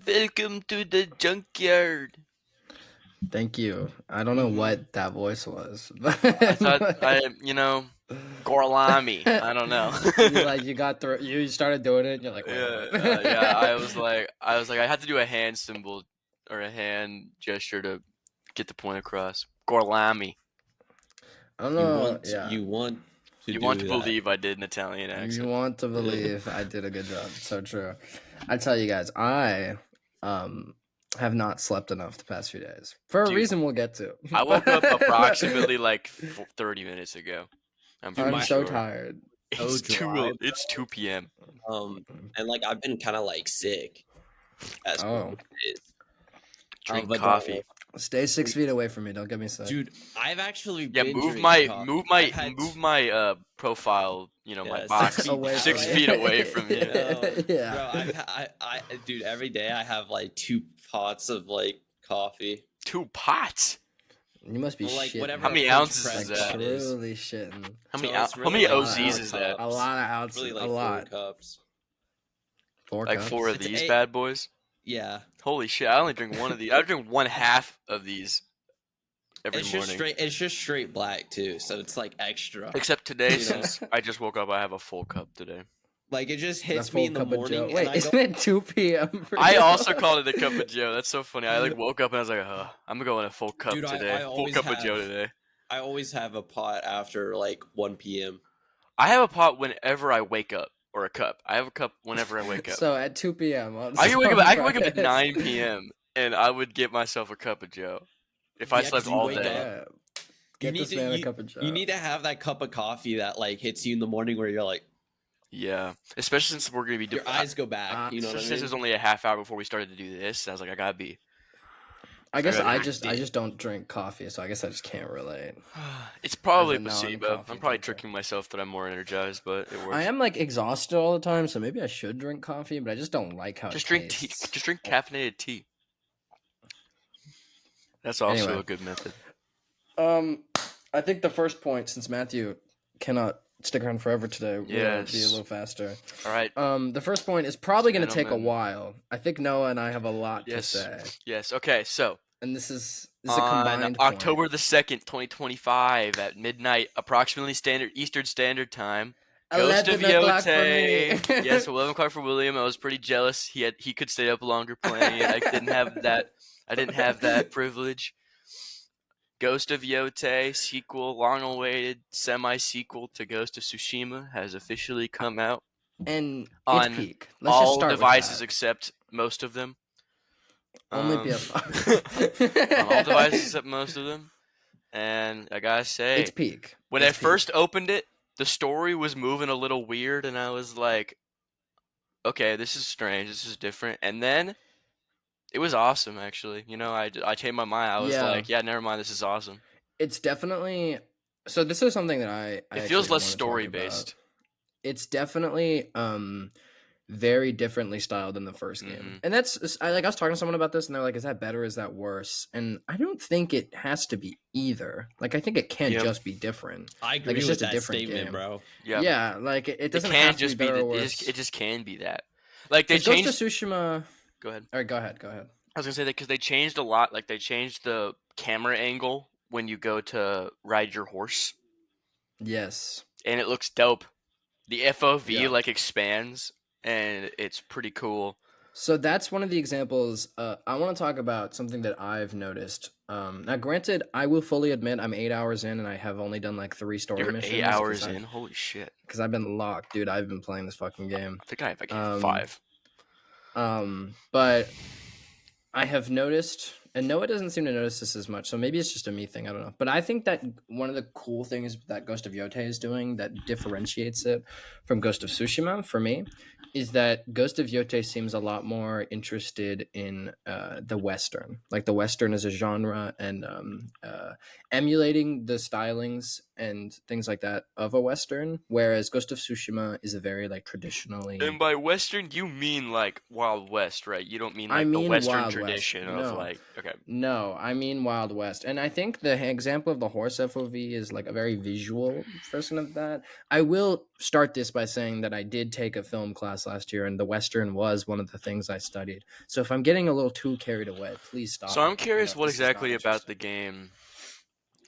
Welcome to the junkyard. Thank you. I don't know what that voice was, but I thought Gorlami. I don't know. you got through. You started doing it. And you're like, wait, Yeah, what? yeah. I had to do a hand symbol or a hand gesture to get the point across. Gorlami. I don't You know. want Yeah, you want to You do want to that. believe I did an Italian you accent? want to believe I did a good job. It's so true. I tell you guys, I have not slept enough the past few days for a Dude, reason we'll get to. I woke up approximately like 30 minutes ago. I'm Dude, pretty I'm so sure. tired. It's dry, it's 2 p.m. and like I've been kind of like sick as Oh, it is. Drink But coffee. stay 6 feet away from me. Don't get me sick. dude, I've actually Yeah, been move drinking my coffee. move my I've had move my profile. My Yeah, box 6 feet Away 6 from feet me. away from you. Yeah. Bro, dude, every day I have like 2 pots of like coffee. 2 pots. You must be Well, like shitting. whatever How many a French ounces press is Like that? pot is. truly shitting. How many So it's how really many like OZs is 4 that? A lot of ounces. Really like a 4 lot. cups. 4 Like cups. 4 of It's these 8. bad boys? Yeah. Holy shit! I only drink one of these. I drink one half of these every It's morning. just straight black too, so it's like extra. Except today, You know? since I just woke up, I have a full cup today. Like it just A hits full me in the cup of Joe. morning, and Wait, I isn't go. it 2 p.m. for I you? also called it a cup of Joe. That's so funny. I woke up and I was like, I'm going a full cup Dude, today. I Full always cup of have. Joe today. I always have a pot after like 1 p.m. I have a pot whenever I wake up, or a cup. I have a cup whenever I wake up. So at 2 p.m. on I can wake up. some I can wake up at Fridays. 9 p.m. and I would get myself a cup of Joe if I Yeah, slept 'cause you all wake day. up. Yeah. You Get need this to man a cup of Joe. you need to have that cup of coffee that like hits you in the morning where you're like Yeah, especially since we're gonna be. your eyes go back. You know what I Since mean? it was only a half hour before we started to do this, I was like, I gotta be. I guess gotta I be just deep. don't drink coffee, so I guess I just can't relate. It's probably As a placebo. non-coffee I'm probably drinker. tricking myself that I'm more energized, but it works. I am like exhausted all the time, so maybe I should drink coffee, but I just don't like how Just it drink tea. tastes. Just drink caffeinated tea. That's also Anyway. a good method. I think the first point, since Matthew cannot stick around forever today, we'll be a Yes. little faster. All right. The first point is probably going to take a Gentlemen. while. I think Noah and I have a lot Yes. to say, Yes. Okay. So and this is a on combined October point. the 2nd, 2025, at midnight, approximately Eastern Standard Time. Ghost of 11 o'clock for Yote. me. Yes, 11 o'clock for William. I was pretty jealous. He could stay up longer playing it. I didn't have that. I didn't have that privilege. Ghost of Yote sequel, long-awaited semi-sequel to Ghost of Tsushima, has officially come out And on it's peak. Let's just all start devices with that. except most of them. Only On all PS5. devices except most of them. And I gotta say, It's peak. when It's I first opened it, the story was moving a little weird, and I was like, okay, this is strange, this is different. And then it was awesome, actually. I changed my mind. I was like, yeah, never mind, this is awesome. It's definitely. So this is something that I It feels actually less wanna talk story about. based. It's definitely very differently styled than the first game, and that's I was talking to someone about this, and they're like, "Is that better? Is that worse?" And I don't think it has to be either. Like, I think it can Yep. just be different. I agree it's with just a that different statement, game. bro. Yeah, Yeah, like it it doesn't can have to just be be better or it worse. just can be that. Like they 'Cause Ghost changed. of Tsushima. Go ahead. All right, go ahead. I was gonna say that because they changed a lot. Like they changed the camera angle when you go to ride your horse, Yes. and it looks dope. The FOV Yeah. like expands, and it's pretty cool. So that's one of the examples. I want to talk about something that I've noticed. Now, granted, I will fully admit I'm 8 hours in, and I have only done like 3 story You're missions. 8 hours in. Holy shit! Because I've been locked, dude. I've been playing this fucking game. I think I have like 5. But I have noticed, and Noah doesn't seem to notice this as much, so maybe it's just a me thing. I don't know. But I think that one of the cool things that Ghost of Yote is doing that differentiates it from Ghost of Tsushima for me is that Ghost of Yote seems a lot more interested in the Western. Like the Western as a genre and emulating the stylings and things like that of a Western, whereas Ghost of Tsushima is a very like traditionally. And by Western, you mean like Wild West, right? You don't mean I like the mean Western Wild West. tradition of No. like, okay. No, I mean Wild West. And I think the example of the horse FOV is like a very visual version of that. I will start this by saying that I did take a film class last year, and the Western was one of the things I studied. So if I'm getting a little too carried away, please stop. So me. I'm Let me know curious if what this is not exactly about the interesting. game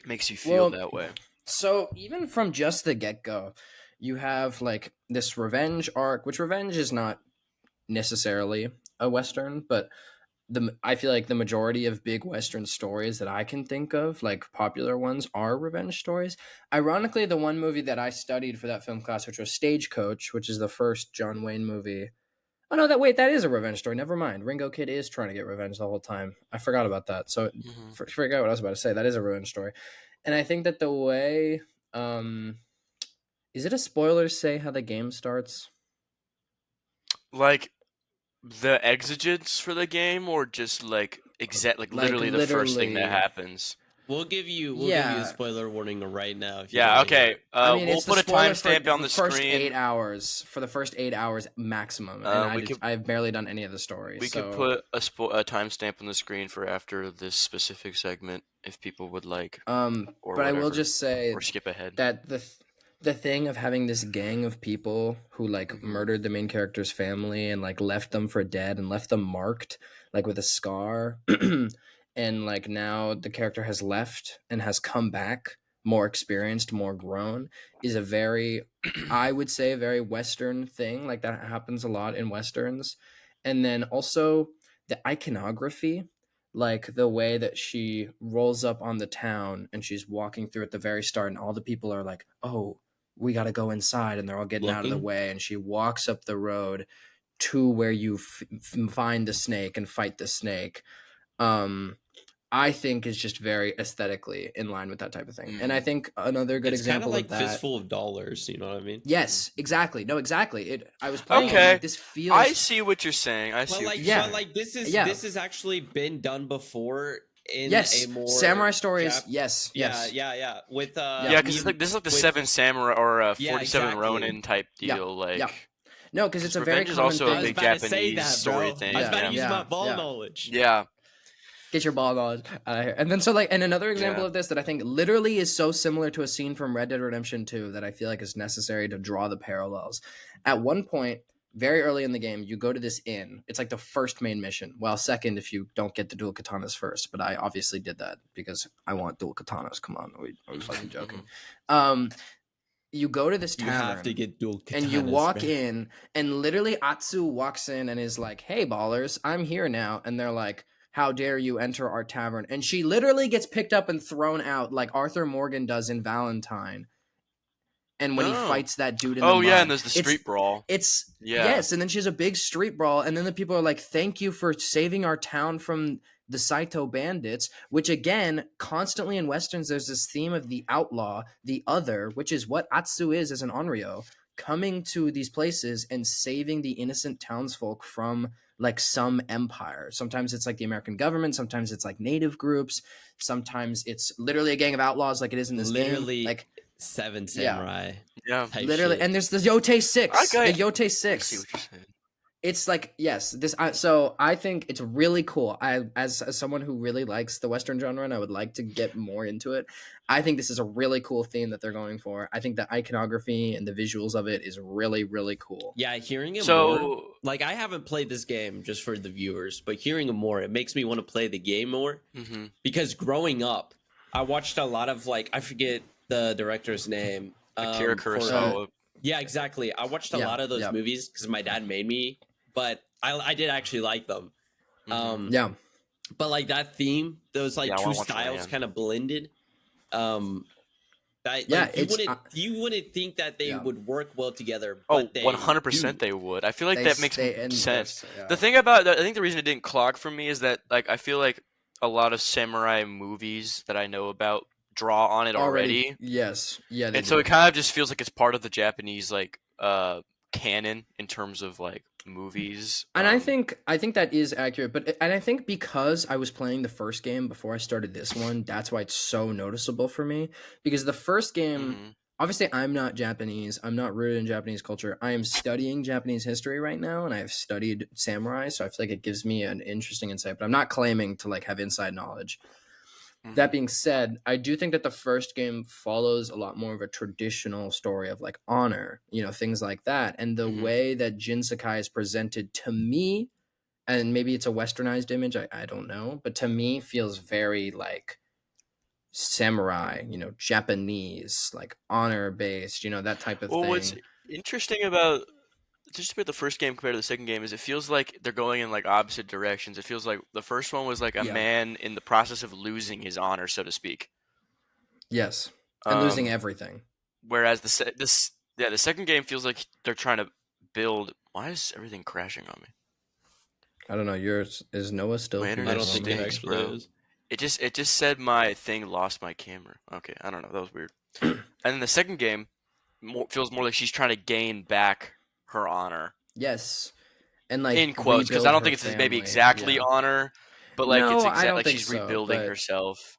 makes you feel Well, that way. So even from just the get-go, you have like this revenge arc, which revenge is not necessarily a Western, but I feel like the majority of big Western stories that I can think of, like popular ones, are revenge stories. Ironically, the one movie that I studied for that film class, which was Stagecoach, which is the first John Wayne movie. Oh no, that is a revenge story. Never mind. Ringo Kid is trying to get revenge the whole time. I forgot about that. So forget what I was about to say. That is a revenge story, and I think that the way, is it a spoiler to say how the game starts? Like the exigence for the game, or just like Like literally the first thing that literally. happens. We'll give you a Yeah. spoiler warning right now if you Yeah. don't wanna hear Okay. it. I mean, We'll it's the put a spoiler for timestamp on the the first 8 screen. hours. For the first 8 hours maximum, and I've barely done any of the story. We could put a timestamp on the screen for after this specific segment if people would like, or but I will whatever, just say or skip ahead. that the thing of having this gang of people who like Mhm. murdered the main character's family and like left them for dead and left them marked like with a scar, and like now the character has left and has come back more experienced, more grown, is a very I would say a very Western thing. Like that happens a lot in Westerns. And then also the iconography, like the way that she rolls up on the town and she's walking through at the very start, and all the people are like, oh, we got to go inside, and they're all getting out of the Looking? way, and she walks up the road to where you find the snake and fight the snake. I think is just very aesthetically in line with that type of thing. And I think another good It's kind of example like of that. Fistful of Dollars, you know what I mean? Yes, exactly. No, exactly. I was playing it, and, Okay, like, this feels. I see what you're saying. I see. But what like, you're Yeah. but like this is Yeah. this has actually been done before in Yes, a more samurai stories. Jap- yes, yes. yeah. With Yeah, because this is like the with- Seven Samurai or Yeah, 47 exactly. Ronin type Yeah, deal. Like, yeah. No, because it's a very revenge is common also thing. a I was big about to say Japanese that, story bro. thing. I was about to use yeah, my ball yeah. knowledge. Yeah. Get your ball on out of here. And then so like, and another example Yeah. of this that I think literally is so similar to a scene from Red Dead Redemption 2 that I feel like is necessary to draw the parallels. At one point, very early in the game, you go to this inn. It's like the first main mission. Well, second if you don't get the dual katanas first, but I obviously did that because I want dual katanas. Come on, are we fucking joking? You go to this You tavern. have to get dual katanas, And you walk man. in, and literally Atsu walks in and is like, "Hey, ballers, I'm here now." And they're like, "How dare you enter our tavern?" And she literally gets picked up and thrown out like Arthur Morgan does in Valentine. And when he Oh. fights that dude in the Oh yeah, mud. and there's the street brawl. It's Yeah. yes, and then she has a big street brawl, and then the people are like, "Thank you for saving our town from the Saito bandits," which again, constantly in westerns, there's this theme of the outlaw, the other, which is what Atsu is as an onryo, coming to these places and saving the innocent townsfolk from like some empire. Sometimes it's like the American government, sometimes it's like native groups, sometimes it's literally a gang of outlaws like it is in this Literally game. Like Seven Yeah. Samurai. Yeah. type literally, shit. and there's the Yote 6. Okay. The Yote I 6. see what you're saying. It's like yes, so I think it's really cool. As someone who really likes the Western genre and I would like to get more into it, I think this is a really cool theme that they're going for. I think the iconography and the visuals of it is really, really cool. Yeah, hearing it more. So Like, I haven't played this game, just for the viewers, but hearing it more, it makes me want to play the game more. mhm. Because growing up, I watched a lot of, like, I forget the director's name. Akira for- Kurosawa. Yeah, exactly. I watched a Yeah, lot of those yeah. movies because my dad made me, but I did actually like them. Mhm. Yeah. But like that theme, those like Yeah, I two wanna watch styles Ran. kind of blended. Yeah, Like, you wouldn't think that they yeah. would work well together. Oh, But they 100% do. they would. I feel like They that makes stay in sense. this, yeah. The thing about that, I think the reason it didn't clog for me is that like I feel like a lot of samurai movies that I know about draw on it already. Yes. Yeah. They And so do. it kind of just feels like it's part of the Japanese like canon in terms of like movies. And I think that is accurate, and I think because I was playing the first game before I started this one, that's why it's so noticeable for me. Because the first game, mhm. obviously, I'm not Japanese. I'm not rooted in Japanese culture. I am studying Japanese history right now, and I have studied samurai, so I feel like it gives me an interesting insight. But I'm not claiming to like have inside knowledge. That Mhm. being said, I do think that the first game follows a lot more of a traditional story of like honor, things like that. And the Mhm. way that Jin Sakai is presented to me, and maybe it's a westernized image, I don't know, but to me feels very like samurai, Japanese, like honor based, that type of Well, what's thing. interesting about just about the first game compared to the second game is it feels like they're going in like opposite directions. It feels like the first one was like a Yeah. man in the process of losing his honor, so to speak. Yes. And losing Um, everything. whereas the second game feels like they're trying to build. Why is everything crashing on me? I don't know. Yours is Noah still My from I internet don't that think moment? it stinks, actually bro. is. It just said my thing lost my camera. Okay, I don't know. That was weird. And then the second game feels more like she's trying to gain back her honor Yes. And like in quotes, because I rebuild don't her think it's maybe family. exactly Yeah. honor, but like it's No, I exact don't like think she's so. rebuilding But herself.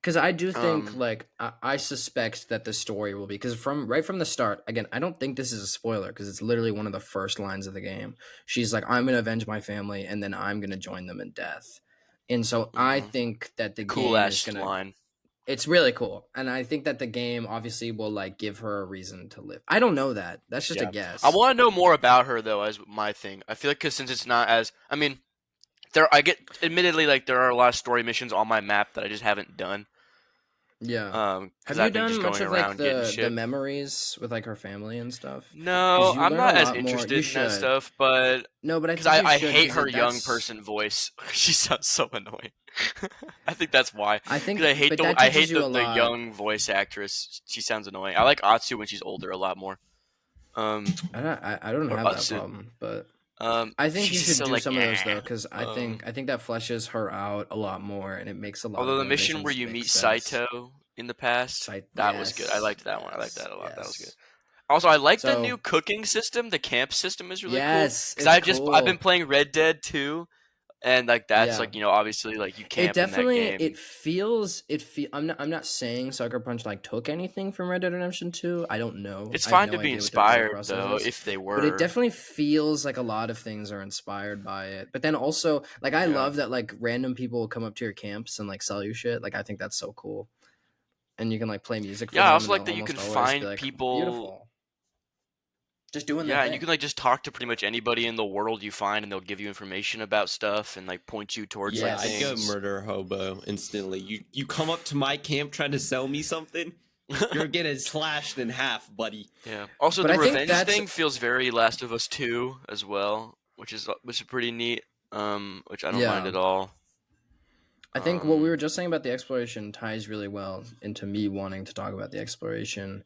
because I do think Um, like I suspect that the story will be, because from the start, again, I don't think this is a spoiler because it's literally one of the first lines of the game. She's like, I'm gonna avenge my family and then I'm gonna join them in death. And so I mhm. think that the Cool game is ass gonna line. it's really cool. And I think that the game obviously will like give her a reason to live. I don't know that. That's just a Yeah, I guess. want to know more about her though. As my thing, I feel like because since it's not as, I mean, I get admittedly like there are a lot of story missions on my map that I just haven't done. Yeah. Because Have you I've been done just much going of like around getting the shit. memories with like her family and stuff? No, Because you I'm learn a not as lot more. You interested in that should. stuff, but No, but I because think you I should hate because her young that's. person voice. She sounds so annoying. I think that's why. I Because think, but that I teaches hate you a the lot. young voice actress. She sounds annoying. I like Atsu when she's older a lot more. I don't Or have that Utsu. problem, but I think you She's just should so do like some of those though, yeah. because Um, I think that fleshes her out a lot more, and it makes a lot of although the the mission where motivations you make meet sense. Saito in the past, that was good. I Yes, liked that one. I liked that a lot. That was good. yes. Also, I like the So new cooking system. The camp system is really cool yes, because it's I've been cool. playing Red Dead 2, and like that's Yeah. like obviously like you It camp in that definitely game. it feel I'm not saying Sucker Punch like took anything from Red Dead Redemption 2. I don't know. It's I have fine to no be idea what their thought inspired process though, is. if they But it were. definitely feels like a lot of things are inspired by it. But then also like I Yeah. love that like random people will come up to your camps and like sell you shit. Like I think that's so cool. And you can like play music for Yeah, I them also and they'll like that you can almost always be find like, people. beautiful. Just doing their Yeah, and you thing. can like just talk to pretty much anybody in the world you find, and they'll give you information about stuff and like point you towards Yeah, like I'd go Yes. things. murder hobo instantly. You come up to my camp trying to sell me something, you're getting slashed in half, buddy. Yeah. Also, But the I think revenge that's thing feels very Last of Us 2 as well, which is pretty neat. Which I don't mind yeah. at all. I think what we Um, were just saying about the exploration ties really well into me wanting to talk about the exploration.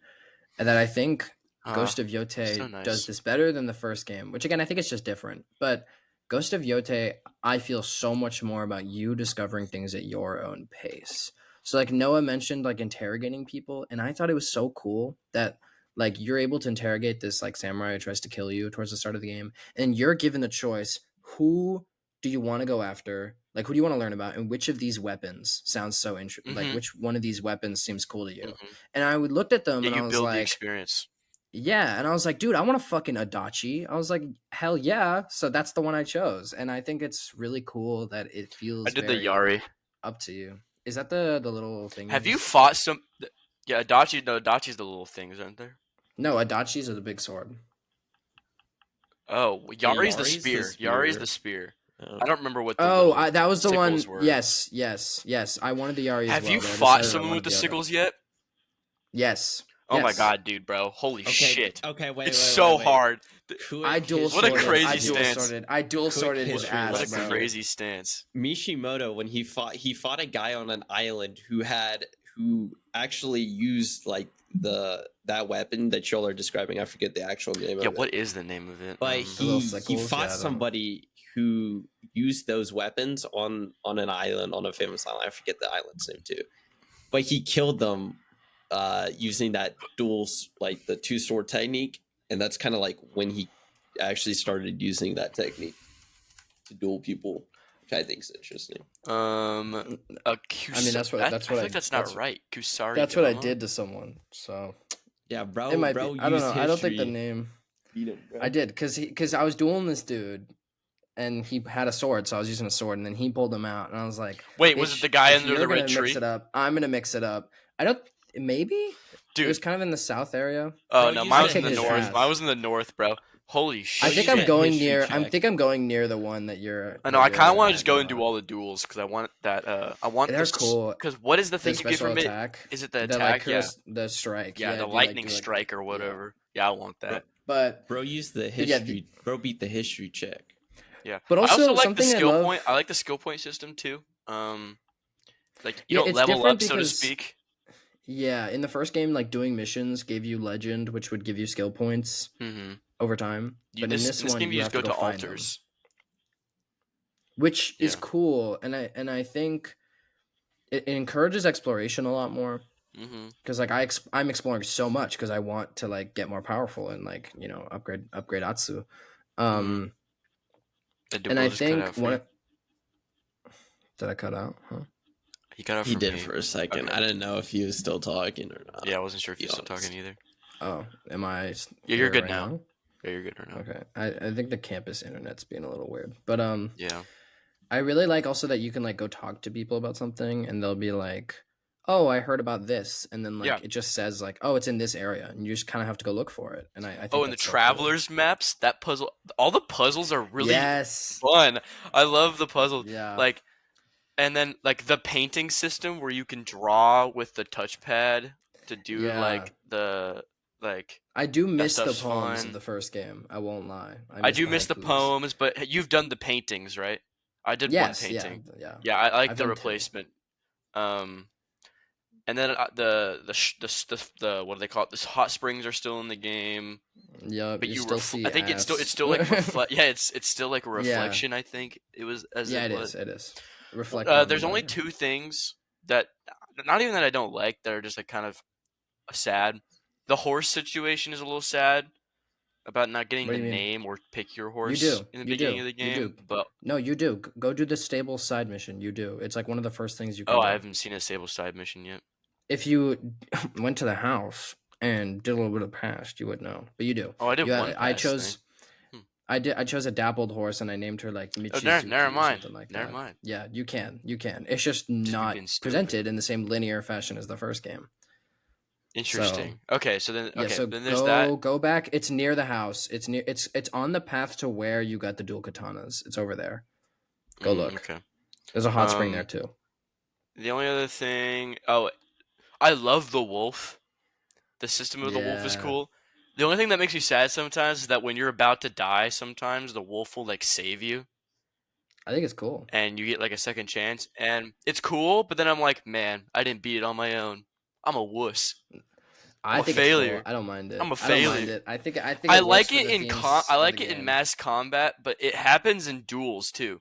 And that I think ah, Ghost of so Yote does nice. this better than the first game, which again, I think it's just different. But Ghost of Yote, I feel so much more about you discovering things at your own pace. So, like Noah mentioned, like interrogating people, and I thought it was so cool that like you're able to interrogate this like samurai who tries to kill you towards the start of the game, and you're given the choice: who do you want to go after? Like, who do you want to learn about, and which of these weapons sounds so interesting? Like, Mhm. which one of these weapons seems cool to you? Mhm. And I would looked at them Yeah, and I you was build the like, experience. yeah. And I was like, dude, I want a fucking Adachi. I was like, hell yeah. So that's the one I chose. And I think it's really cool that it I feels did the very Yari. up to you. Is that the little Have you thingies? fought some? Yeah, Adachi. No, Adachi's the little things, aren't there? No, Adachis are the big sword. Oh, The Yari's the Yari's the spear. Yari's the spear. spear. I Oh. don't remember what the Oh, little that was the one. sickles were. Yes, yes, yes. I wanted the Yari as Have well, you but I fought decided I someone with wanted the the other. sickles yet? Yes, Oh my yes. god, dude, bro. Holy Okay, shit. okay, it's so hard. I dual What a sworded. crazy I dual stance. sworded. I dual Quick sworded his history What ass, a lesson bro. here. crazy stance. Mishimoto, when he fought a guy on an island who actually used like that weapon that y'all are describing. I forget the actual name Yeah, of it. what is the name of it? But The little he sickles? fought Yeah, I don't know. somebody who used those weapons on an island, on a famous island. I forget the island's name too. But he killed them using that the two sword technique, and that's kind of like when he actually started using that technique to duel people, which I think is interesting. I mean, that's what I that's feel what like that's not right. Kusari. that's what I Goma? did to someone. So Yeah, bro. it might bro be. I don't used know. I don't think the history. name. Beat him, bro. I did because I was dueling this dude, and he had a sword, so I was using a sword, and then he pulled him out, and I was like, Wait, was it the guy if under the you're red gonna tree? mix it up, I'm gonna mix it up. I don't. Maybe it was Dude. kind of in the south area. Oh Bro, no, use mine the was in the his north. ass. Mine was in the north, bro. Holy shit. I think use I'm that going history near. I check. think I'm going near the one that you're. I know. I kind of want to just go and do all the duels because I want that. I want They're this cool. because what is the The thing you get special from it? attack. Is it the The attack? Yeah, the strike. yeah, the do lightning do strike or yeah. whatever. Yeah, I want that. But Bro used the Dude, yeah, history. Bro beat the history check. Yeah, but I also also like the something I skill love. point. I like the skill point system too. Like you Yeah, don't it's level different up, so to because speak. yeah, in the first game, like doing missions gave you legend, which would give you skill points Mm-hmm. over time. But in this one, game, you you have just go to to go find them, altars. which is Yeah. cool. And I think it encourages exploration a lot more Mm-hmm. because like I'm exploring so much because I want to like get more powerful and like upgrade Atsu. The And I duel just cut think out for you. did I cut out? Huh? He cut out He for did me. for a second. Okay. I didn't know if he was still talking or not. Yeah, I wasn't sure if be you were still honest. talking either. Oh, am I? Yeah, here you're good right now. Yeah, you're good right now. Okay, I think the campus internet's being a little weird, but Yeah. I really like also that you can like go talk to people about something and they'll be like, "Oh, I heard about this," and then like Yeah. it just says like, "Oh, it's in this area," and you just kind of have to go look for it. And I think Oh, and the that's so cool. travelers maps. That puzzle. All the puzzles are really Yes. fun. I love the puzzle. Yeah. Like, and then like the painting system where you can draw with the touchpad to do Yeah. like the like. I do miss the stuff's poems fun. of the first game. I won't lie. I do miss the haikus. poems, but you've done the paintings, right? I did Yes. one painting. Yeah. Yeah, I like I've the done two. replacement. And then the what do they call it? The hot springs are still in the game. Yeah. But you you still see. I think it's still like yeah, it's still like a reflection. I think it was as yeah, it it was. is. It is. Reflect. There's only two things that not even that I don't like that are just like kind of sad. The horse situation is a little sad about not getting What the do you mean? name or pick your horse do. in the You beginning do. of the You game. do. But No, you do. Go do the stable side mission. You do. It's like one of the first things you can oh, do. I haven't seen a stable side mission yet. If you went to the house and did a little bit of past, you would know. But you do. Oh, I did one. I past chose. thing. I chose a dappled horse and I named her like Michizuki never or mind. something like Never that. mind. Yeah, you can. It's just not being stupid. presented in the same linear fashion as the first game. Interesting. Okay, so then So then there's that. go back. It's near the house. It's near. It's on the path to where you got the dual katanas. It's over there. Go look. Okay. There's a hot spring there too. The only other thing, I love the wolf. The system of the wolf is Yeah. cool. The only thing that makes me sad sometimes is that when you're about to die, sometimes the wolf will like save you, I think it's cool. and you get like a second chance, and it's cool. But then I'm like, man, I didn't beat it on my own. I'm a wuss. I a think failure. It's cool. I don't mind it. I'm a I don't mind failure. it. I think I it like works it for the in themes I of like the it in game. mass combat, but it happens in duels too,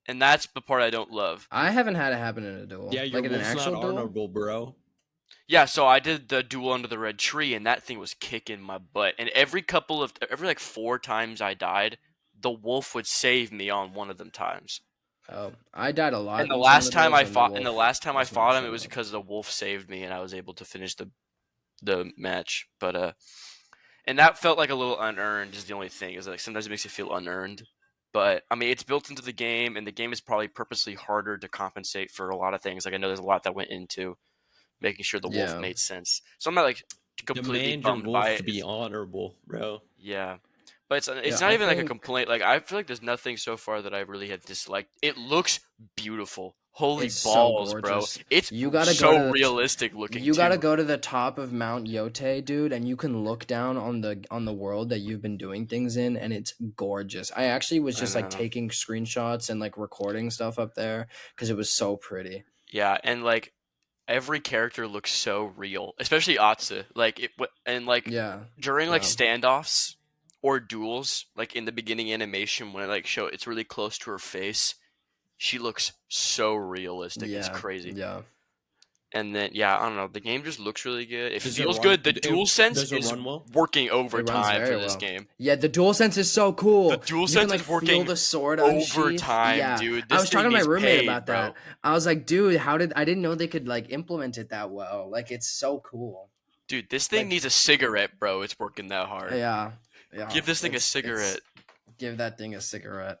and that's the part I don't love. I haven't had it happen in a duel. Yeah, your like in an wolf's actual not duel. honorable, bro. Yeah, so I did the duel under the red tree, and that thing was kicking my butt. And every like 4 times I died, the wolf would save me on one of them times. Oh, I died a lot. And the in some last of the time duels, I and fought, wolf and the last time I was not fought him, it showing was up. because the wolf saved me, and I was able to finish the match. But and that felt like a little unearned. Is the only thing is like sometimes it makes you feel unearned. But I mean, it's built into the game, and the game is probably purposely harder to compensate for a lot of things. Like I know there's a lot that went into making sure the wolf Yeah. made sense. So I'm not like completely Demand your bummed wolf by to it. be honorable, bro. Yeah, but it's Yeah, not I even like a think- complaint. Like I feel like there's nothing so far that I really have disliked. It looks beautiful. Holy It's so balls, bro! gorgeous. It's You gotta so go to the realistic looking. You gotta too. go to the top of Mount Yote, dude, and you can look down on the world that you've been doing things in, and it's gorgeous. I actually was I just like know. taking screenshots and like recording stuff up there because it was so pretty. Yeah, and like every character looks so real, especially Atsu. Like and like Yeah, during like Yeah. standoffs or duels, like in the beginning animation when it like it's really close to her face, she looks so realistic. yeah, It's crazy. Yeah, And then I don't know. The game just looks really good. It Does feels run- good. The it- DualSense does it is run well? working It runs overtime for very this well. game. Yeah, the DualSense is so cool. The You DualSense can like is working feel the sword unsheath. overtime, Yeah, dude. I This was talking to thing my needs roommate paid, about bro. that. I was like, dude, I didn't know they could like implement it that well. Like, it's so cool. Dude, this thing Like- needs a cigarette, bro. It's working that hard. Yeah. Give this thing a it's- cigarette. Give that thing a cigarette.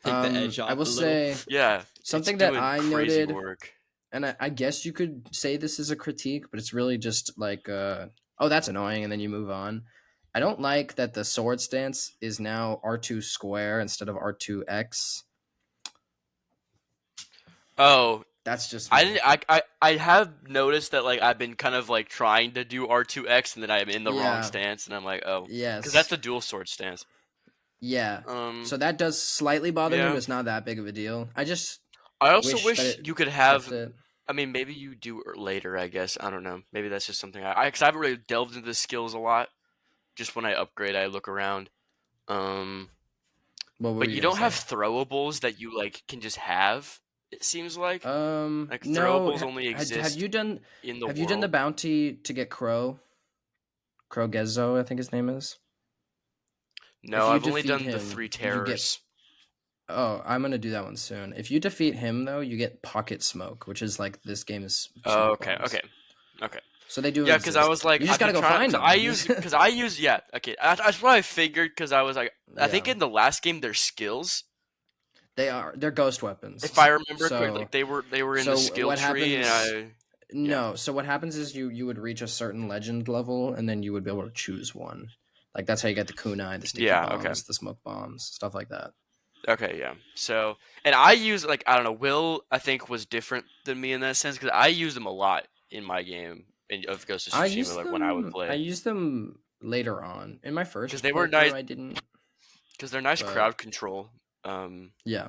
Take the edge off I will a little. say Yeah. something it's that doing I crazy noted, work. and I guess you could say this is a critique, but it's really just like, oh, that's annoying, and then you move on. I don't like that the sword stance is now R2 square instead of R2X. Oh, That's just I me. didn't. I have noticed that like I've been kind of like trying to do R2X and then I'm in the wrong Yeah. stance and I'm like, oh, Yes. because that's a dual sword stance. Yeah. Um, So that does slightly bother me, yeah. but it's not that big of a deal. I just I also wish wish that it you could have. kept it. I mean, maybe you do later. I guess I don't know. Maybe that's just something because I haven't really delved into the skills a lot. Just when I upgrade, I look around. What were But you you gonna don't have say? throwables that you like can just have. It seems like No. throwables only Have exist you done in the Have world. you done the bounty to get Crow? Crow Gezo, I think his name is. No, you I've only defeat done the him, 3 you get- terrors. Oh, I'm gonna do that one soon. If you defeat him though, you get Pocket Smoke, which is like this game's Oh, smoke okay, bombs. okay. So they do. Yeah, because I exist. was like, you just I've gotta been go trying, find 'cause them. I use, yeah, okay. That's what I figured because I was like, I think Yeah. in the last game, their skills, They're ghost weapons. if I remember So- correctly, they were in so the skill what tree, happens- and No, so what happens is you would reach a certain legend level, and then you would be able to choose one. Like that's how you get the kunai, the sticky Yeah, bombs, okay. the smoke bombs, stuff like that. okay, yeah. So, and I use like I don't know, Will I think was different than me in that sense because I used them a lot in my game of Ghost of I Tsushima, used like them. when I would I play, used them later on in my first. 'Cause they were playthrough, nice- I didn't. because they're nice But- crowd control. Yeah.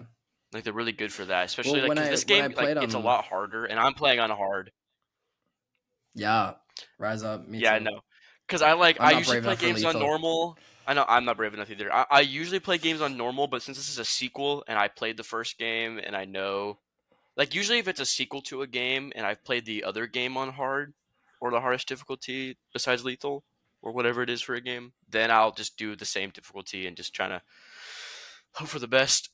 Like they're really good for that, especially Well, like when 'cause I- this when I game like played it's a on- lot harder, and I'm playing on hard. Yeah. Rise up. Me Yeah, I too. know. Because I I'm I not usually brave play enough for games on lethal. normal. I know I'm not brave enough either. I usually play games on normal, but since this is a sequel and I played the first game and I know, like usually if it's a sequel to a game and I've played the other game on hard or the hardest difficulty besides lethal or whatever it is for a game, then I'll just do the same difficulty and just trying to hope for the best.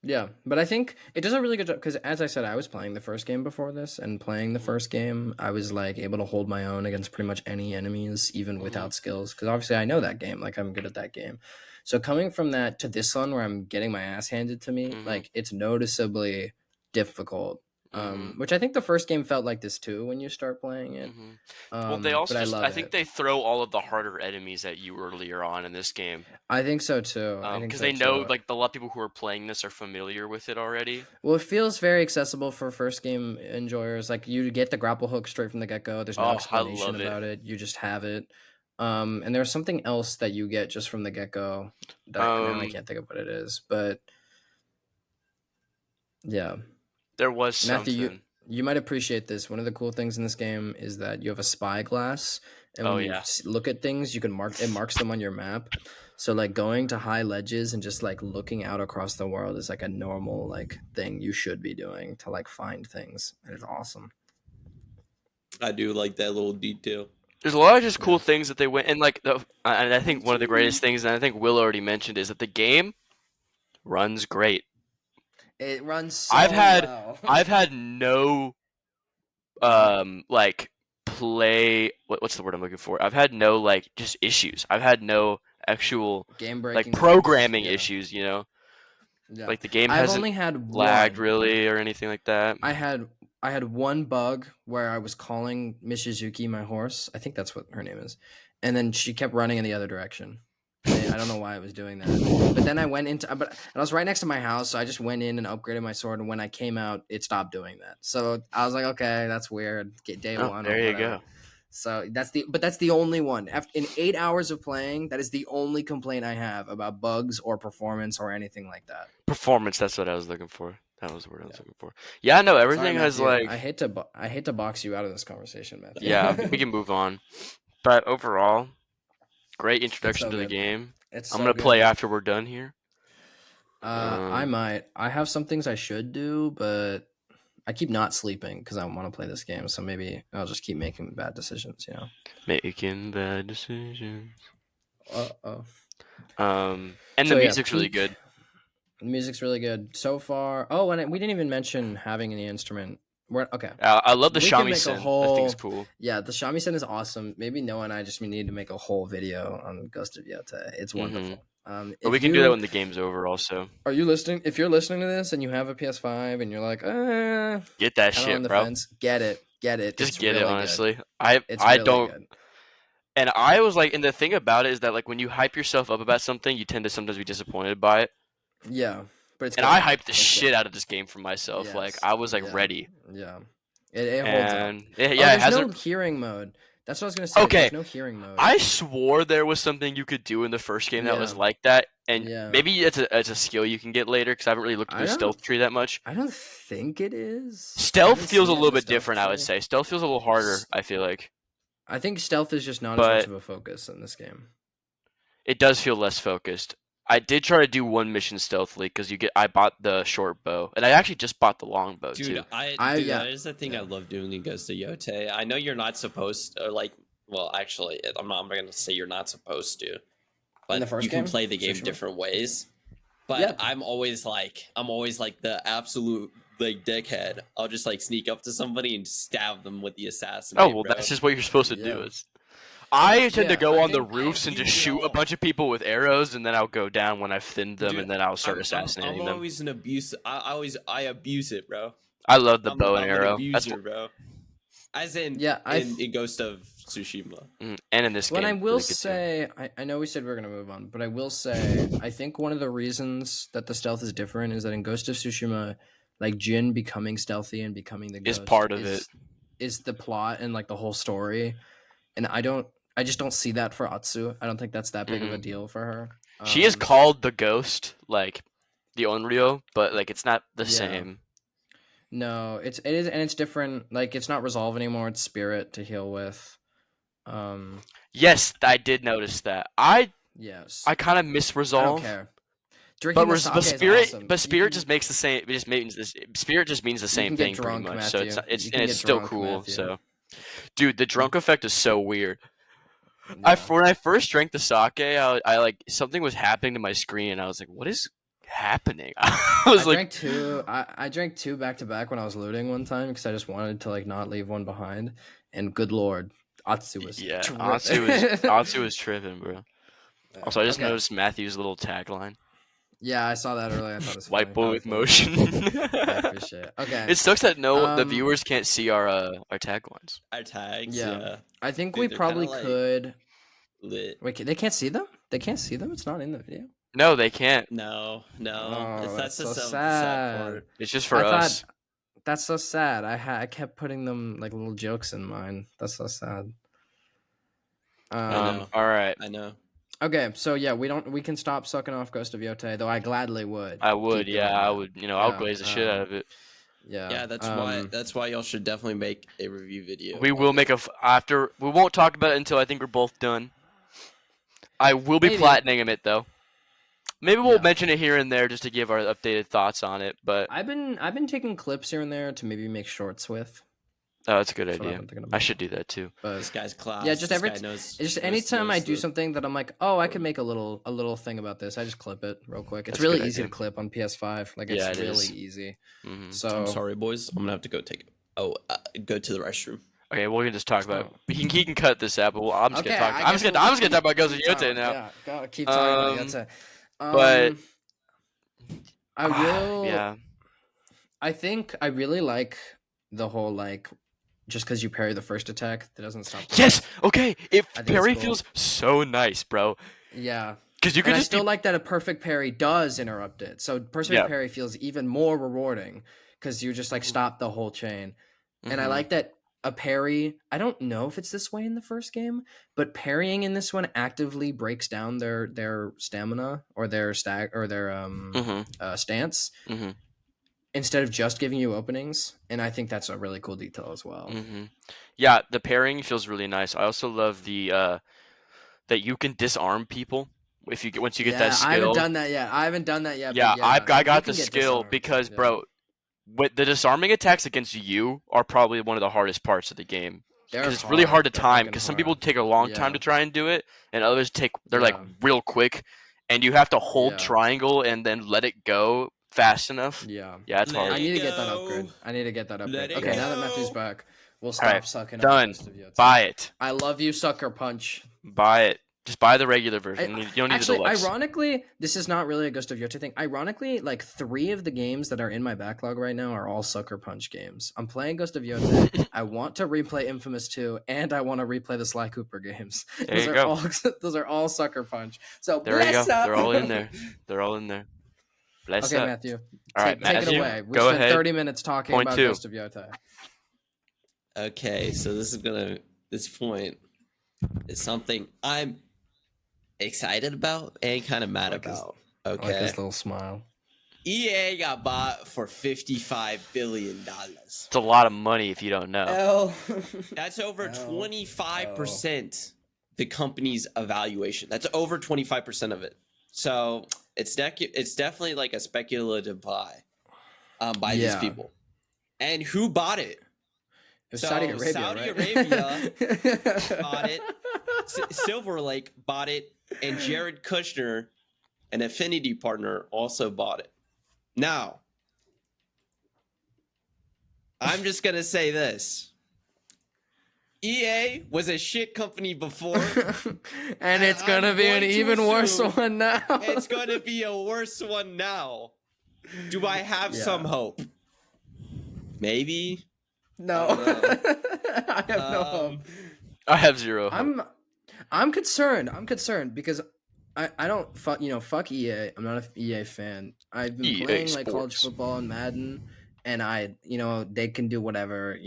Yeah, but I think it does a really good job because, as I said, I was playing the first game before this, and playing the first game, I was like able to hold my own against pretty much any enemies, even without skills. Because obviously, I know that game, like I'm good at that game. So coming from that to this one, where I'm getting my ass handed to me, Mhm. like it's noticeably difficult. Mhm. Which I think the first game felt like this too when you start playing it. Mhm. Well, they also but just, I love I think it. they throw all of the harder enemies at you earlier on in this game. I think so too. I think Because so they know, too. like, a lot of people who are playing this are familiar with it already. Well, it feels very accessible for first game enjoyers. Like you get the grapple hook straight from the get go. There's no Oh, I explanation love it. about it. You just have it. And there's something else that you get just from the get go that now I Um, can't think of what it is. But yeah, There was Matthew, something. you might appreciate this. One of the cool things in this game is that you have a spyglass, and Oh, when you yeah. look at things, you can marks them on your map. So like going to high ledges and just like looking out across the world is like a normal like thing you should be doing to like find things, and it's awesome. I do like that little detail. There's a lot of just cool things that they went and like and I think one of the greatest things, and I think Will already mentioned, is that the game runs great. It runs so I've had- well. I've had no like play what's the word I'm looking for? I've had no like just issues. I've had no actual game like breaking programming yeah. issues, you know? Yeah. Like the game I've hasn't only had lagged one. really or anything like that. I had one bug where I was calling Michizuki my horse. I think that's what her name is. And then she kept running in the other direction. I don't know why I was doing that. But then I went into and I was right next to my house, so I just went in and upgraded my sword, and when I came out, it stopped doing that. So I was like, okay, that's weird. Get day Oh, one. there or you whatever. go. So that's the only one. In 8 hours of playing, that is the only complaint I have about bugs or performance or anything like that. Performance, that's what I was looking for. That was the word I was looking for. Yeah, no, everything Sorry, has Matthew. like I hate to box you out of this conversation, Matthew. yeah, we can move on. But overall, great introduction so to the good. game. It's I'm so gonna good. play after we're done here. I might. I have some things I should do, but I keep not sleeping because I want to play this game. So maybe I'll just keep making bad decisions. Making bad decisions. Oh. And the music's really good. The music's really good so far. Oh, and we didn't even mention having any instrument. Okay. I love the We can make a shamisen. whole- I think it's cool. Yeah, the shamisen is awesome. Maybe Noah and I just need to make a whole video on Ghost of Yotei. It's wonderful. But if we can do that you- when the game's over. Also, Are you listening? If you're listening to this and you have a PS5 and you're like, get that kinda on shit, the bro. fence, get it. Just It's get it. really Honestly, good. I It's I really don't. good. And I was like, and the thing about it is that like when you hype yourself up about something, you tend to sometimes be disappointed by it. Yeah, but it's And good. I hyped the It's shit good. out of this game for myself. Like Yes, I was like yeah, ready. Yeah, it holds up. And yeah, it There's hasn't. no hearing mode. That's what I was gonna say. Okay, There's no hearing mode. I swore there was something you could do in the first game that was Yeah. like that, and Yeah. maybe it's a skill you can get later because I haven't really looked I into don't- stealth tree that much. I don't think it is. Stealth haven't feels a seen it in little the bit stealth different, I would tree. say. Stealth feels a little harder, I feel like. I think stealth is just not as But- much of a focus in this game. It does feel less focused. I did try to do one mission stealthily because I bought the short bow, and I actually just bought the long bow Dude, too. Yeah. that is the thing Yeah. I love doing in Ghost of Yotei. I know you're not supposed to, like, well, actually, I'm not going to say you're not supposed to, but the first you can game? play the game Tsushima? different ways. But Yeah. I'm always like the absolute like dickhead. I'll just like sneak up to somebody and stab them with the assassin. Oh well, that's just what you're supposed to do. Yeah. I tend Yeah, to go I on the think I roofs and just abuse it shoot a all. bunch of people with arrows, and then I'll go down when I've thinned them, Dude, and then I'll start I'm assassinating them. always an abuse. I abuse it, bro. I love the I'm, bow and I'm arrow. An That's abuser, bro. As in, Yeah, in Ghost of Tsushima. and in this What game. I will really good too. say, I know we said we are gonna move on, but I will say, I think one of the reasons that the stealth is different is that in Ghost of Tsushima, like Jin becoming stealthy and becoming the Is ghost part of it. is the plot and like the whole story, and I just don't see that for Atsu. I don't think that's that big of a Mhm. deal for her. She is called the ghost, like the Onryo, but like it's not the Yeah. same. No, it is, and it's different. Like it's not resolve anymore. It's spirit to heal with. Yes, I did notice that. I Yes. kind of miss I resolve. don't care. Drinking But, the sake but is spirit, awesome. but You spirit can- just makes the same. It just means this. Spirit just means the same can get thing drunk, pretty much. So Matthew. it's You and can it's get still drunk, cool. Matthew. So, dude, the drunk effect is so weird. Yeah. When I first drank the sake, I like something was happening to my screen, and I was like, "What is happening?" I was I like, drank two. I drank two back to back when I was looting one time because I just wanted to like not leave one behind. And good lord, Atsu was "Yeah, tripping. Atsu was tripping, bro." Also, I just Okay. noticed Matthew's little tagline: Yeah, I saw that earlier. I thought it was "White boy funny. with motion." I appreciate it. Okay, It sucks that the Um, viewers can't see our taglines. Our tags, Yeah. yeah. I think Dude, we they're probably kinda, like- could. Lit. Wait, they can't see them. They can't see them. It's not in the video. No, they can't. No. Oh, It's, that's the so sad sad. part. It's just for I us. thought that's so sad. I kept putting them like little jokes in mine. That's so sad. I know. All right. I know. Okay, so yeah, we can stop sucking off Ghost of Yotei, though I gladly would. I would, keep yeah, doing I that. would. I'll Yeah, glaze the shit out of it. Yeah. Yeah, that's why y'all should definitely make a review video. We on will it. make after. We won't talk about it until I think we're both done. I will be Maybe. platining it though. Maybe we'll Yeah. mention it here and there just to give our updated thoughts on it. But I've been taking clips here and there to maybe make shorts with. that's a good That's what I've idea. been thinking I about. should do that too. This But guy's class. yeah, just This every guy knows- just knows- anytime I knows do the- something that I'm like, oh, I could make a little thing about this. I just clip it real quick. It's That's a really good easy to idea. clip on PS5. Like Yeah, it's it really is. easy. hmm So I'm sorry, boys. I'm gonna have to go take. Go to the restroom. Okay, we can just talk about. Oh. He can cut this out, but I'm just Okay, gonna talk. I I'm guess just gonna. we'll I'm just gonna talk about Ghost of keep Yotei talking. now. Yeah, go, keep talking about Yotei. but- I will. Yeah. I think I really like the whole like, just because you parry the first attack, that doesn't stop. the Yes. rest. Okay. I think it's Parry cool. feels so nice, bro. Yeah. Because you And can I just still like that a perfect parry does interrupt it. So perfect Yeah. parry feels even more rewarding because you just like stop the whole chain. And I like that a parry. I don't know if it's this way in the first game, but parrying in this one actively breaks down their stamina or their stance hmm instead of just giving you openings. And I think that's a really cool detail as well. Yeah, the pairing feels really nice. I also love the that you can disarm people if you once you get that skill. I haven't done that yet. Yeah, but I you got can the get skill disarmed, because, yeah. bro, the disarming attacks against you are probably one of the hardest parts of the game. They're Because it's really hard to They're time. fucking Because some hard. people take a long time Yeah. to try and do it, and others they're like Yeah. real quick, and you have to hold Yeah. triangle and then let it go fast enough. Yeah. Yeah, it's Let hard. I need to get that go. upgrade. I need to get that Let upgrade. it Okay, now that Matthew's go. back, we'll stop right, sucking done. up Ghost of Yotei. Buy it. I love you, Sucker Punch. Buy it. Just buy the regular version. You don't need Actually, the deluxe. ironically, this is not really a Ghost of Yotei thing. Ironically, like 3 of the games that are in my backlog right now are all Sucker Punch games. I'm playing Ghost of Yotei. I want to replay Infamous 2, and I want to replay the Sly Cooper games. There you go. Those are all Sucker Punch. So There you go. bless up. They're all in there. They're all in there. Bless Okay, up. Matthew. All right, take it Matthew, away. We go spent ahead. 30 minutes talking Point about 2. Ghost of Yotei. Okay, so this point is something I'm excited about and kind of mad Like his- about. I like Okay, his little smile. EA got bought for $55 billion. It's a lot of money if you don't know. L. That's over No. 25% the company's evaluation. That's over 25% of it. So it's definitely like a speculative buy by these Yeah. people. And who bought it? It's So, Saudi Arabia, Saudi right? Arabia bought it. Silver Lake bought it, and Jared Kushner, an Affinity partner, also bought it. Now, I'm just gonna say this: EA was a shit company before. And it's gonna I'm be an going to even worse assume one now. It's gonna be a worse one now. Do I have Yeah. some hope? Maybe. No, I have no hope. Um, I have zero hope. I'm concerned. I'm concerned because I don't fuck fuck EA. I'm not an EA fan. I've been EA playing like college Sports. football and Madden, and they can do whatever.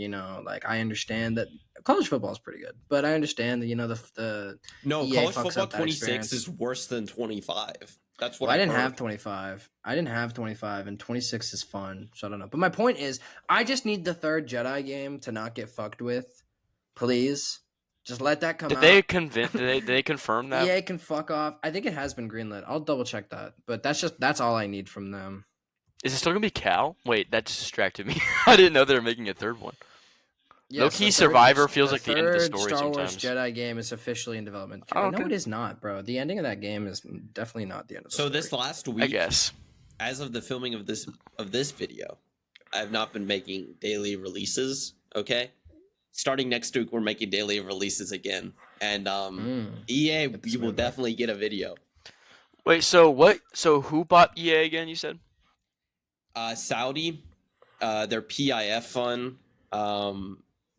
Like I understand that college football is pretty good, but I understand that the No, EA college fucks football up that 26 experience. is worse than 25. That's what Well, I I've didn't heard. have 25. I didn't have 25, and 26 is fun, so I don't know. But my point is, I just need the third Jedi game to not get fucked with. Please. Just let that come Did out. they did they confirm that? EA can fuck off. I think it has been greenlit. I'll double check that. But that's all I need from them. Is it still gonna be Cal? Wait, that just distracted me. I didn't know they were making a third one. Low-key the Survivor feels like the end of the third story Star Wars sometimes. Jedi game is officially in development. Oh, No, okay. it is not, bro. The ending of that game is definitely not the end of the So story. this last I week, guess. as of the filming of this video, I have not been making daily releases. Okay, starting next week, we're making daily releases again, and EA, Get this you will moving. definitely get a video. Wait, so what? So who bought EA again? You said. Saudi, their PIF fund,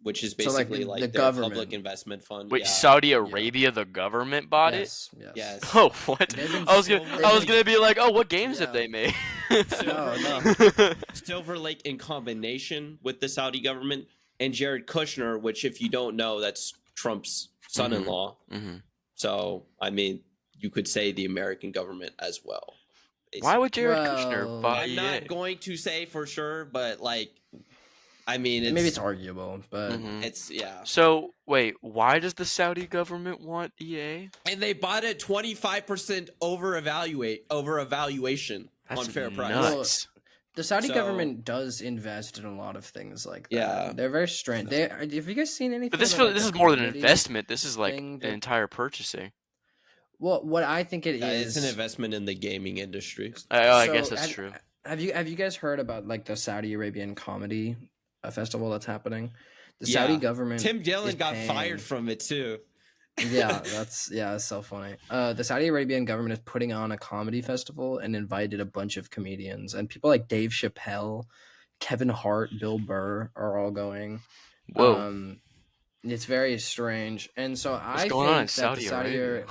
which is So, like, basically the like their government. public investment fund. Wait, yeah. Saudi Arabia, the government bought it. Yes. Yes. Oh, what? They've been I was so- gonna be like, oh, what games have Yeah. they made? No. Silver Lake in combination with the Saudi government, and Jared Kushner, which, if you don't know, that's Trump's son-in-law. hmm So, I mean, you could say the American government as well. Why would Jared Well, Kushner buy I'm EA? not going to say for sure, but like, I mean, it's, Maybe it's arguable, but Mhm. it's yeah. So wait, why does the Saudi government want E EA? And they bought it 25% over evaluation on That's fair price. nuts. the Saudi So- government does invest in a lot of things like that. Yeah. They're very strange. Have you guys seen anything? But this about, like, this the is more than an community investment. This is like thing an that- entire purchasing. Well, what I think it is. It's an investment in the gaming industry. I So, guess that's have- true. Have you guys heard about like the Saudi Arabian comedy festival that's happening? The Yeah. Saudi government. Tim Dillon is got paying- fired from it too. Yeah, that's so funny. The Saudi Arabian government is putting on a comedy festival and invited a bunch of comedians, and people like Dave Chappelle, Kevin Hart, Bill Burr are all going. Whoa. It's very strange, and so I going think on in that Saudi Arabia?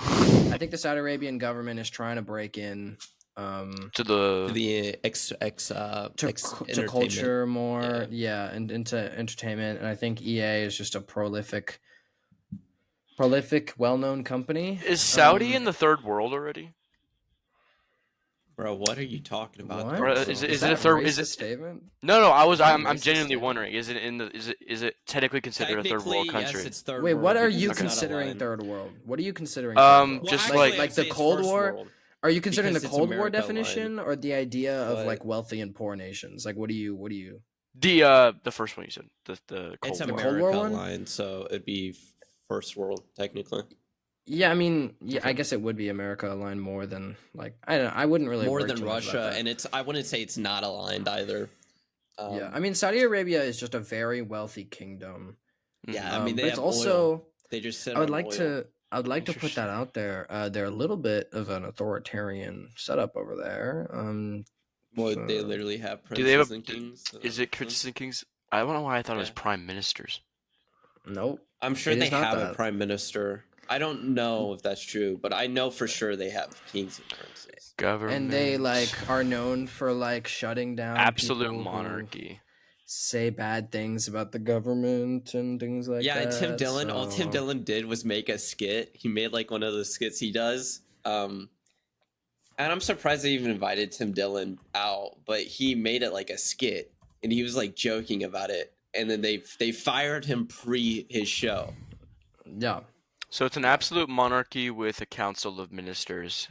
I think the Saudi Arabian government is trying to break in To the The to culture more, and into entertainment. And I think EA is just a prolific, well-known company. is Saudi in the third world already? Bro, what are you talking about? What? Or is it that a third? Is racist it? statement? No, I'm racist genuinely statement? wondering. Is it in the? Is it technically considered a third world Technically, country? yes, it's third Wait, world what are because you it's not considering aligned. third world? What are you considering? Um, third world? just actually, like- I'd like the say it's Cold first War? world. Are you considering Because the it's Cold War America line. definition or the idea of But- like wealthy and poor nations? Like, what do you? The first one you said, the It's Cold War. Cold America War one? line, so it'd be first world technically. Yeah, I mean, yeah, I Okay. guess it would be America aligned more than like I don't know. I wouldn't really More worry than too much about Russia, that. and I wouldn't say it's not aligned either. Yeah, I mean, Saudi Arabia is just a very wealthy kingdom. yeah, I mean they but have it's also oil. They just sit I would on like oil. to I would like to put Interesting. that out there. They're a little bit of an authoritarian setup over there. Well, they so- literally have Do they have princes a- and kings. Is it princes and kings? I don't know why I thought it was Yeah. prime ministers. Nope. I'm sure It they is not have a that. prime minister. I don't know if that's true, but I know for sure they have kings and princes. Government. And they like are known for like shutting down absolute people who monarchy. say bad things about the government and things like Yeah, that. and Tim Dillon. All Tim so- Dillon did was make a skit. He made like one of the skits he does. And I'm surprised they even invited Tim Dillon out, but he made it like a skit, and he was like joking about it. And then they fired him pre his show. Yeah. So it's an absolute monarchy with a council of ministers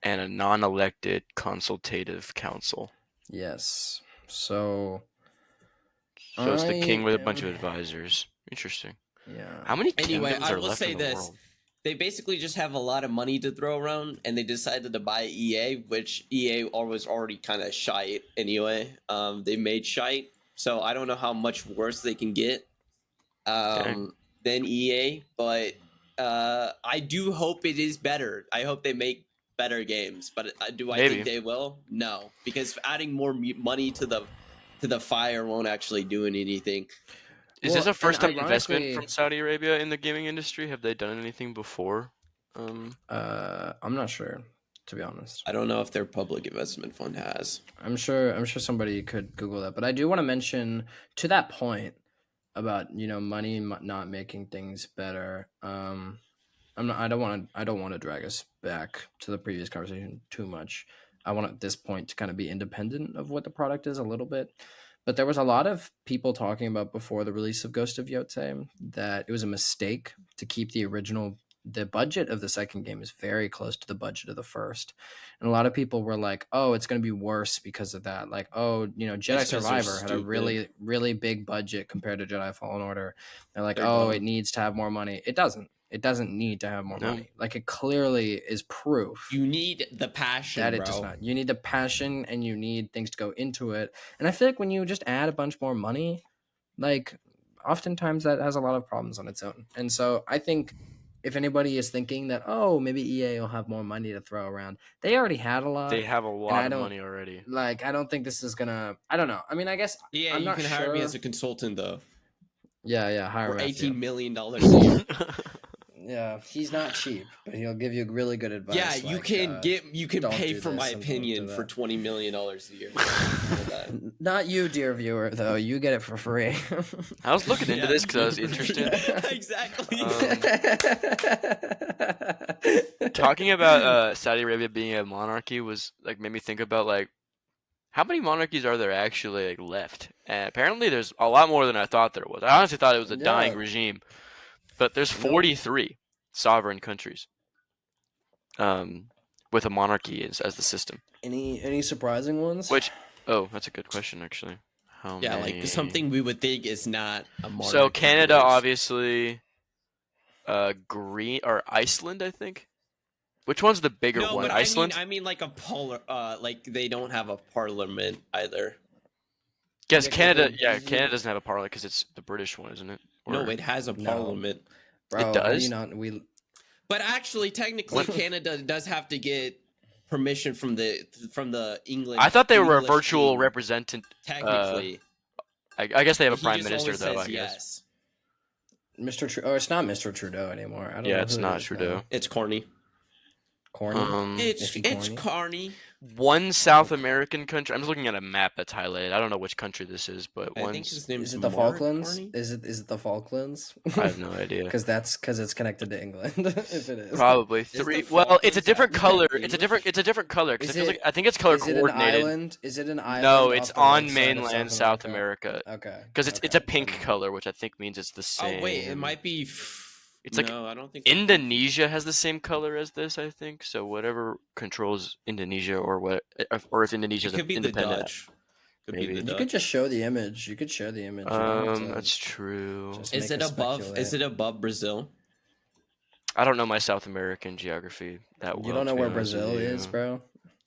and a non-elected consultative council. Yes. So So it's the king with a bunch of am- advisors. Interesting. yeah. How many Anyway, kingdoms I are will left say in the this. world? They basically just have a lot of money to throw around, and they decided to buy EA, which EA was already kind of shite anyway. They made shite, so I don't know how much worse they can get than EA, but I do hope it is better. I hope they make better games, but do I Maybe. think they will? No, because adding more money to the fire won't actually do anything. Is Well, this a and first-time investment ironically- from Saudi Arabia in the gaming industry? Have they done anything before? I'm not sure, to be honest. I don't know if their public investment fund has. I'm sure somebody could Google that, but I do want to mention to that point about money not making things better. I don't want to drag us back to the previous conversation too much. I want at this point to kind of be independent of what the product is a little bit. But there was a lot of people talking about before the release of Ghost of Yotei that it was a mistake to keep the budget of the second game is very close to the budget of the first. And a lot of people were like, oh, it's going to be worse because of that. Like, oh, Jedi It's 'cause they're Survivor had a stupid. really, really big budget compared to Jedi Fallen Order. They're like, They're oh, dumb. it needs to have more money. It doesn't. It doesn't need to have more No. money. Like, it clearly is proof You need the passion, that bro. it does not. You need the passion and you need things to go into it. And I feel like when you just add a bunch more money, like oftentimes that has a lot of problems on its own. And so I think if anybody is thinking that, oh, maybe EA will have more money to throw around, they already had a lot. They have a I lot of don't- money already. Like, I don't think this is gonna. I don't know. I mean, I guess. Yeah, I'm you not can hire me sure. as a consultant though Yeah. Hire for Matthew. $18 million a year. Yeah, he's not cheap, but he'll give you really good advice. Yeah, you like, can don't pay do for this my and don't opinion do for that. $20 million a year. For that. Not you, dear viewer, though. You get it for free. I was looking into Yeah. this because I was interested. Exactly. Talking about Saudi Arabia being a monarchy was like made me think about like how many monarchies are there actually like left? And apparently there's a lot more than I thought there was. I honestly thought it was a dying Yeah. regime, but there's 43 sovereign countries with a monarchy as the system. Any surprising ones? Which that's a good question actually. How Yeah, many? like something we would think is not a monarchy. So Canada, is. obviously, Green or Iceland, I think. Which one's the bigger No, one? but Iceland. I mean like like they don't have a parliament either. Guess Yeah, Canada. because Yeah, they're- Canada doesn't have a parliament because it's the British one, isn't it? No, Or- it has a No. parliament. Bro, it how do does? you not? We But actually, technically, Canada does have to get permission from the England. I thought they were a English virtual king, representative. Technically, I guess they have a He prime just minister always though. says I guess. yes. Mr. Oh, it's not Mr. Trudeau anymore. I don't know. Yeah, it's who it not is Trudeau. now. It's corny. Corny. It's Iffy corny. One South American country. I'm just looking at a map that's highlighted. I don't know which country this is, but I think one's. his name's Is it the Mark Falklands? Carney? Is it the Falklands? I have no idea. Because it's connected to England. If it is. Probably the three. Well, it's a Falklands different South color. America? It's a different color because Is it feels it- like I think it's color Is it an coordinated. island? Is it an island? No, off it's the on right side of mainland South America. Okay. Because it's a okay, pink never mind. color, which I think means it's the same. Oh wait, it might be. It's like no, I don't think so. Indonesia has the same color as this, I think. So whatever controls Indonesia, or if Indonesia's It could be the independent, Dutch. Could maybe. be the You Dutch. could just show the image. You could share the image. You don't have to That's true. just Is make it us above? Is speculate. it above Brazil? I don't know my South American geography that well. You don't know to be where honest with Brazil you. is, bro?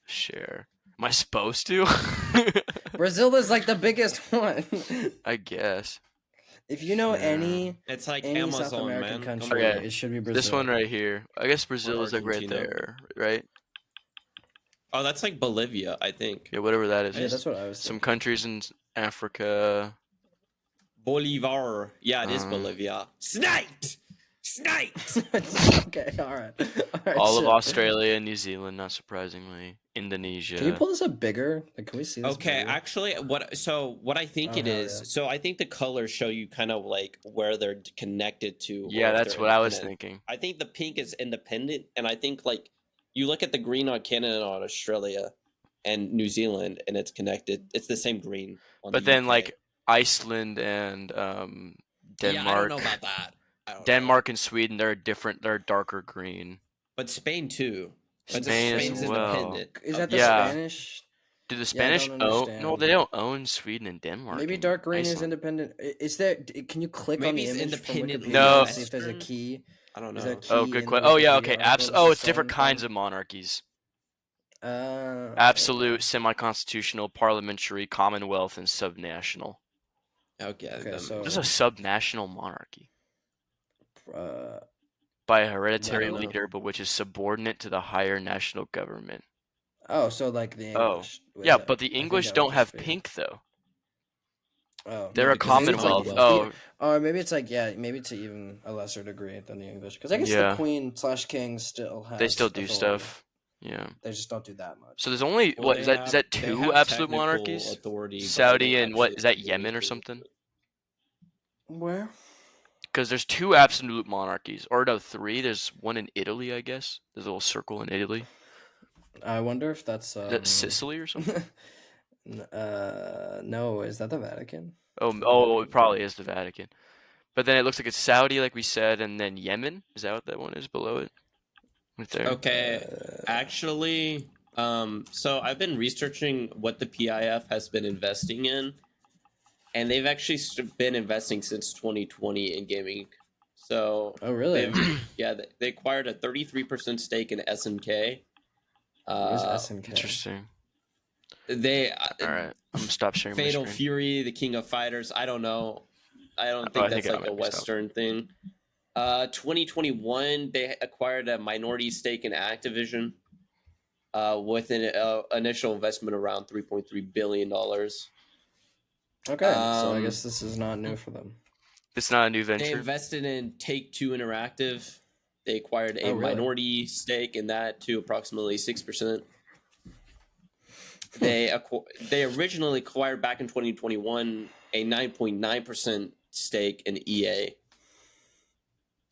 Share. Am I supposed to? Brazil is like the biggest one. I guess. If you know Yeah. It's like any Amazon, South American man. country, Come on. Okay. it should be Brazil. This one right here. I guess Brazil is like right Argentina. there, right? Oh, that's like Bolivia, I think. Yeah, whatever that is. Yeah, that's what I was Some thinking. countries in Africa. Bolivar. Yeah, it is Um, Bolivia. Sniped! Sniped! Okay, all right. All of shit. Australia and New Zealand, not surprisingly. Indonesia. Can you pull this up bigger? Like, can we see this? Okay, bigger? actually, what I think Oh, it hell is. yeah. So I think the colors show you kind of like where they're connected to. or Yeah, if that's they're what I was independent. thinking. I think the pink is independent, and I think like you look at the green on Canada and on Australia and New Zealand, and it's connected. It's the same green. On But the then UK. like Iceland and Denmark. Yeah, I don't know about that. I don't know. Denmark and Sweden, they're different. They're darker green. But Spain too. But Spain Spain's as well. independent. Is that the Yeah. Spanish? Do the Yeah, I Spanish don't own? No, understand. they don't own Sweden and Denmark. Maybe and dark green is Iceland. independent. Is there? Can you click on Maybe the it's image from independent Wikipedia No. and see if there's a Western? key? I don't Is know. there a key Oh, in good the question. Oh yeah, Wikipedia okay. article that's Oh, the it's different starting kinds point? of monarchies. Okay. Absolute, semi-constitutional, parliamentary, commonwealth, and subnational. Okay. Okay, then- so- There's a subnational monarchy Uh, by a hereditary I don't know. leader, but which is subordinate to the higher national government. oh, so like the Oh, English. with Yeah, that. but the I think English that would don't just have be- pink though. Oh, They're a because it's commonwealth. Commonwealth. Oh, or maybe it's like maybe to even a lesser degree than the English, because I guess Yeah. the Queen/King still has. they still do authority. stuff. Yeah. They just don't do that much. So there's only Well, what they is that? have- Is that they two have absolute technical monarchies? authority, but they Saudi don't and what actually is that? do Yemen or anything. something? Where? Because there's two absolute monarchies, or no, three. There's one in Italy, I guess. There's a little circle in Italy. I wonder if that's Is that Sicily or something? no, is that the Vatican? Oh, it probably is the Vatican. But then it looks like it's Saudi, like we said, and then Yemen. Is that what that one is below it? Right there. Okay, actually, so I've been researching what the PIF has been investing in, and they've actually been investing since 2020 in gaming. So, Oh, really? they acquired a 33% stake in SNK. Where's SNK? Interesting. They All right, I'm gonna stop sharing my Fatal screen. Fury, the King of Fighters. I don't know. I don't I think think that's I like a might be stopped. Western thing. 2021, they acquired a minority stake in Activision with an initial investment around $3.3 billion. Okay, so I Um, guess this is not new for them. It's not a new They venture. invested in Take-Two Interactive. They acquired a Oh, really? minority stake in that to approximately 6%. They originally acquired back in 2021 a 9.9% stake in EA.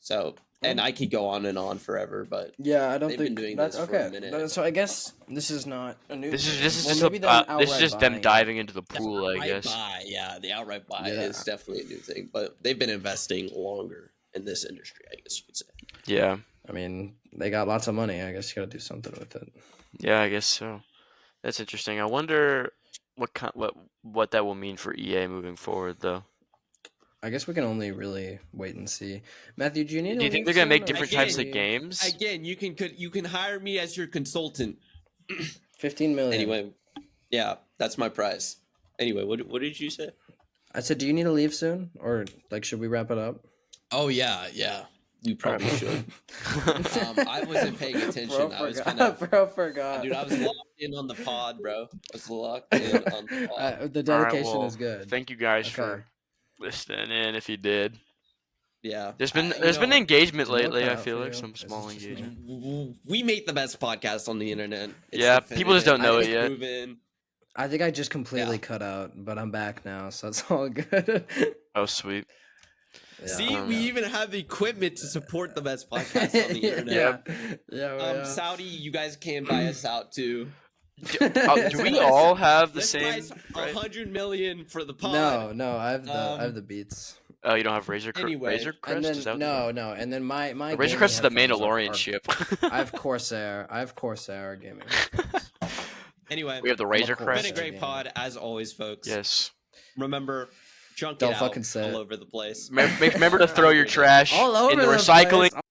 So, and I could go on and on forever, but Yeah, I don't They've been think doing that's this for a okay. minute. So I guess this is not a new. This is thing. this is Well, just maybe them this is outright just them buying it. diving into the pool, I outright guess. buy, yeah, the outright buy Yeah. is definitely a new thing, but they've been investing longer in this industry, I guess you could say. Yeah, I mean, they got lots of money. I guess you got to do something with it. yeah, I guess so. That's interesting. I wonder what that will mean for EA moving forward, though. I guess we can only really wait and see. Matthew, do you need? Do to you think leave they're gonna soon, make or different should types of we- games? Again, you can hire me as your consultant. 15 million. Anyway, yeah, that's my prize. Anyway, what did you say? I said, do you need to leave soon, or like, should we wrap it up? Oh yeah. You probably should. I wasn't paying attention. Bro I was forgot. kind of, Bro forgot. dude. I was locked in on the pod, bro. I was locked in on the pod. The All right, dedication well, is good. Thank you guys Okay. for listening in. If you did, Yeah, there's been you know, engagement Did it work lately. I out feel for like you? some Is small this just me? engagement. We make the best podcast on the internet. It's Yeah, people just don't know it definitive, yet. proven. I think I just completely Yeah. cut out, but I'm back now, so it's all good. Oh, sweet. Yeah. See, we even have the equipment to support the best podcast on the yeah, internet. yeah. Saudi, you guys can buy us out too. Do we all have the Let's same? price Right? 100 million for the pod. No, I have the Um, beats. Oh, you don't have Razor Anyway, Razor Crest? And Is that then what no, and then my Razor gaming Crest is the headphones Mandalorian are- ship. I have Corsair gaming headphones. Anyway, We have the I'm a Razor cool been Crest. a great gamer. pod as always, folks. Yes. Remember, junk Don't it out fucking say all it. over the place. Remember to throw your trash All over in the the recycling place.